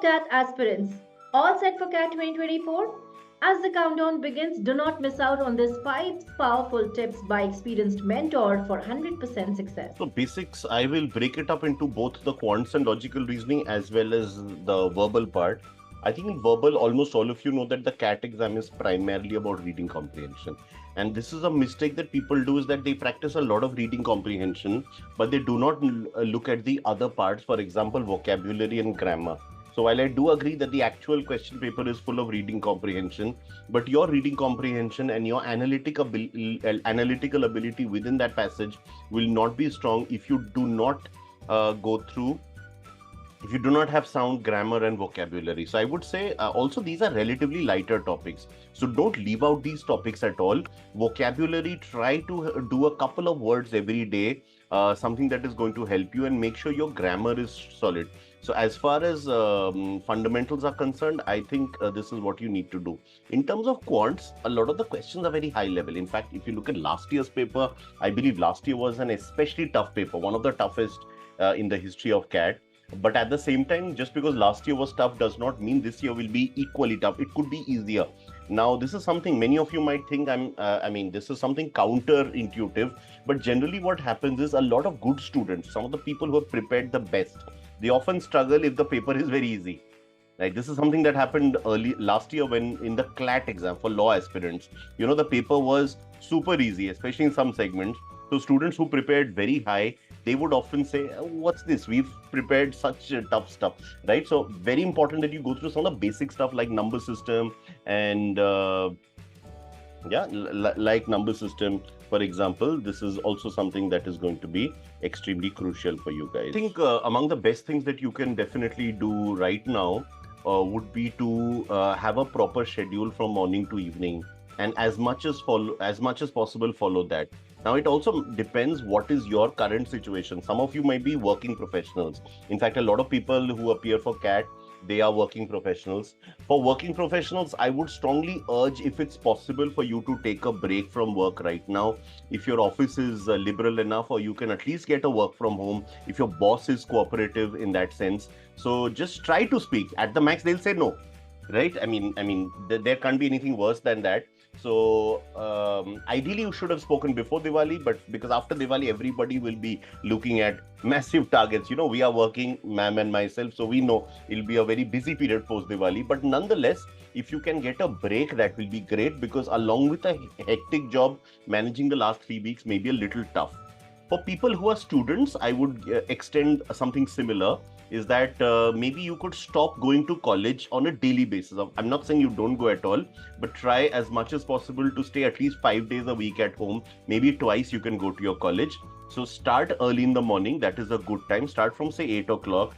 CAT aspirants, all set for CAT 2024? As the countdown begins, do not miss out on these 5 powerful tips by experienced mentor for 100% success. So basics, I will break it up into both the quants and logical reasoning as well as the verbal part. I think in verbal, almost all of you know that the CAT exam is primarily about reading comprehension. And this is a mistake that people do, is that they practice a lot of reading comprehension, but they do not look at the other parts, for example, vocabulary and grammar. So while I do agree that the actual question paper is full of reading comprehension, but your reading comprehension and your analytical ability within that passage will not be strong if you do not go through, if you do not have sound grammar and vocabulary. So I would say also these are relatively lighter topics. So don't leave out these topics at all. Vocabulary, try to do a couple of words every day, something that is going to help you, and make sure your grammar is solid. So as far as fundamentals are concerned, I think this is what you need to do. In terms of quants, a lot of the questions are very high level. In fact, if you look at last year's paper, I believe last year was an especially tough paper, one of the toughest in the history of CAT. But at the same time, just because last year was tough does not mean this year will be equally tough. It could be easier. Now, this is something many of you might think this is something counterintuitive. But generally what happens is a lot of good students, some of the people who have prepared the best, they often struggle if the paper is very easy. Like this is something that happened early last year when in the CLAT exam for law aspirants, the paper was super easy, especially in some segments. So students who prepared very high, they would often say, what's this? We've prepared such tough stuff, right? So very important that you go through some of the basic stuff like number system and like number system, for example. This is also something that is going to be extremely crucial for you guys. I think among the best things that you can definitely do right now would be to have a proper schedule from morning to evening, and as much as possible follow that. Now, it also depends what is your current situation. Some of you might be working professionals. In fact, a lot of people who appear for CAT, they are working professionals. For working professionals, I would strongly urge, if it's possible for you to take a break from work right now, if your office is liberal enough, or you can at least get a work from home, if your boss is cooperative in that sense. So just try to speak. At the max, they'll say no, right? There can't be anything worse than that. So ideally you should have spoken before Diwali, but because after Diwali everybody will be looking at massive targets. We are working, ma'am and myself, so we know it'll be a very busy period post Diwali. But nonetheless, if you can get a break, that will be great, because along with a hectic job, managing the last 3 weeks may be a little tough. For people who are students, I would extend something similar, is that maybe you could stop going to college on a daily basis. I'm not saying you don't go at all, but try as much as possible to stay at least 5 days a week at home. Maybe twice you can go to your college. So start early in the morning. That is a good time. Start from say 8 o'clock.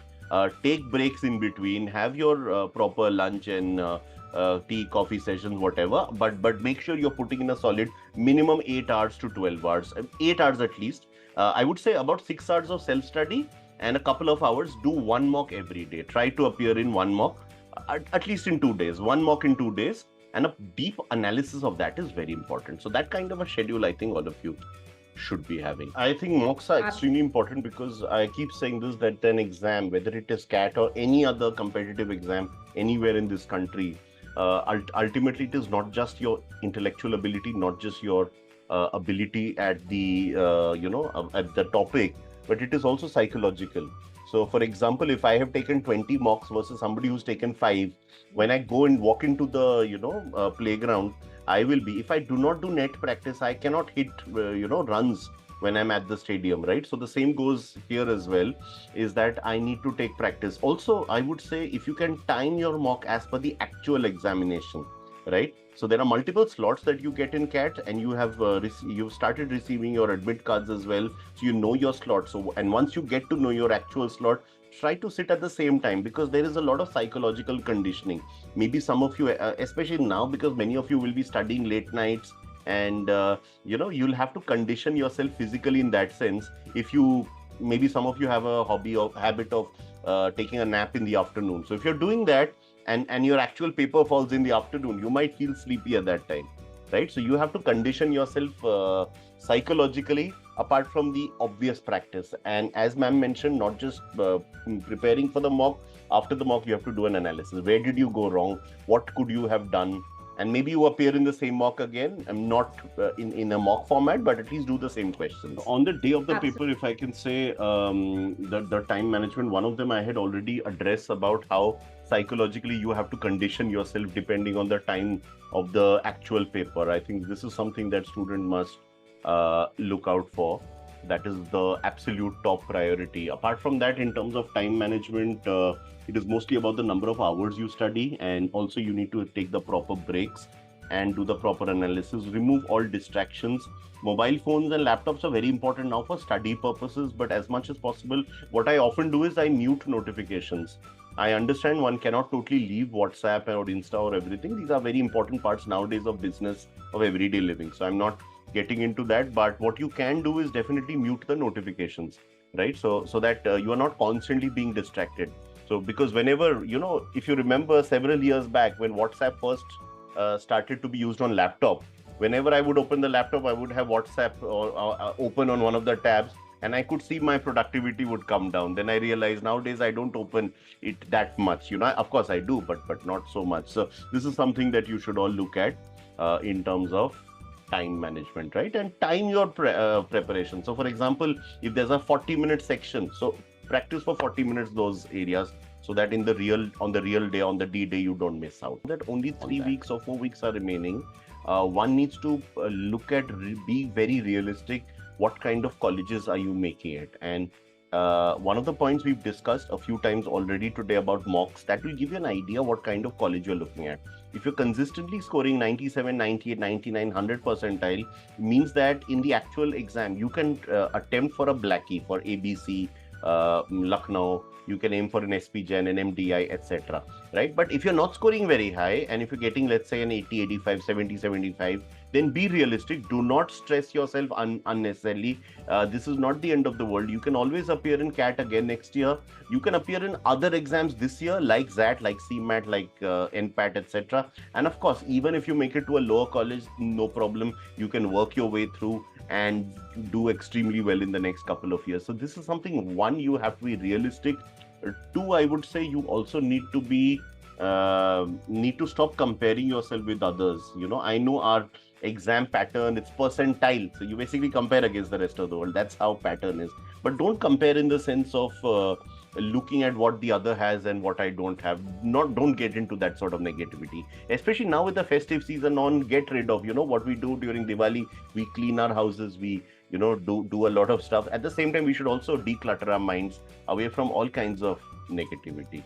Take breaks in between. Have your proper lunch and tea, coffee sessions, whatever. But make sure you're putting in a solid minimum 8 hours to 12 hours. 8 hours at least. I would say about 6 hours of self-study, and a couple of hours, do one mock every day. Try to appear in one mock, at least in 2 days. One mock in 2 days, and a deep analysis of that is very important. So that kind of a schedule, I think all of you should be having. I think mocks are extremely important, because I keep saying this, that an exam, whether it is CAT or any other competitive exam anywhere in this country, ultimately it is not just your intellectual ability, not just your ability at the at the topic, but it is also psychological. So for example, if I have taken 20 mocks versus somebody who's taken 5, when I go and walk into the playground, I will be, if I do not do net practice, I cannot hit runs when I'm at the stadium, right? So the same goes here as well, is that I need to take practice. Also, I would say, if you can time your mock as per the actual examination, right? So there are multiple slots that you get in CAT, and you have you've started receiving your admit cards as well, so you know your slot. So, and once you get to know your actual slot, try to sit at the same time, because there is a lot of psychological conditioning. Maybe some of you, especially now, because many of you will be studying late nights, and you'll have to condition yourself physically in that sense. If you, maybe some of you have a habit of taking a nap in the afternoon. So if you're doing that, and your actual paper falls in the afternoon, you might feel sleepy at that time, right? So you have to condition yourself psychologically, apart from the obvious practice. And as ma'am mentioned, not just preparing for the mock, After the mock, you have to do an analysis. Where did you go wrong? What could you have done? And maybe you appear in the same mock again. I'm not in a mock format, but at least do the same questions. On the day of the paper, if I can say, the time management, one of them I had already addressed about how psychologically you have to condition yourself depending on the time of the actual paper. I think this is something that student must look out for. That is the absolute top priority. Apart from that, in terms of time management, it is mostly about the number of hours you study, and also you need to take the proper breaks and do the proper analysis. Remove all distractions. Mobile phones and laptops are very important now for study purposes, but as much as possible, what I often do is I mute notifications. I understand one cannot totally leave WhatsApp or Insta or everything. These are very important parts nowadays of business, of everyday living. So I'm not getting into that, but what you can do is definitely mute the notifications, right? So that you are not constantly being distracted. So because whenever, if you remember several years back when WhatsApp first started to be used on laptop, whenever I would open the laptop, I would have WhatsApp open on one of the tabs, and I could see my productivity would come down. Then I realized nowadays I don't open it that much. Of course I do, but not so much. So this is something that you should all look at in terms of time management, right? And time your preparation. So for example, if there's a 40-minute section, so practice for 40 minutes those areas, so that on the real day, on the D-day, you don't miss out. That only 3 weeks or 4 weeks are remaining. One needs to look at, be very realistic. What kind of colleges are you making it? And one of the points we've discussed a few times already today about mocks, that will give you an idea what kind of college you're looking at. If you're consistently scoring 97, 98, 99, 100 percentile, means that in the actual exam, you can attempt for a Blackie, for ABC, Lucknow, you can aim for an SP Gen, an MDI, etc. Right? But if you're not scoring very high, and if you're getting, let's say, an 80, 85, 70, 75, then be realistic. Do not stress yourself unnecessarily. This is not the end of the world. You can always appear in CAT again next year. You can appear in other exams this year, like ZAT, like CMAT, like NPAT, etc. And of course, even if you make it to a lower college, no problem. You can work your way through and do extremely well in the next couple of years. So this is something, one, you have to be realistic. Two, I would say you also need to stop comparing yourself with others. I know our exam pattern, it's percentile, so you basically compare against the rest of the world. That's how pattern is. But don't compare in the sense of looking at what the other has and what I don't have. Don't get into that sort of negativity, especially now with the festive season on. Get rid of, what we do during Diwali, we clean our houses, we do a lot of stuff. At the same time, we should also declutter our minds away from all kinds of negativity.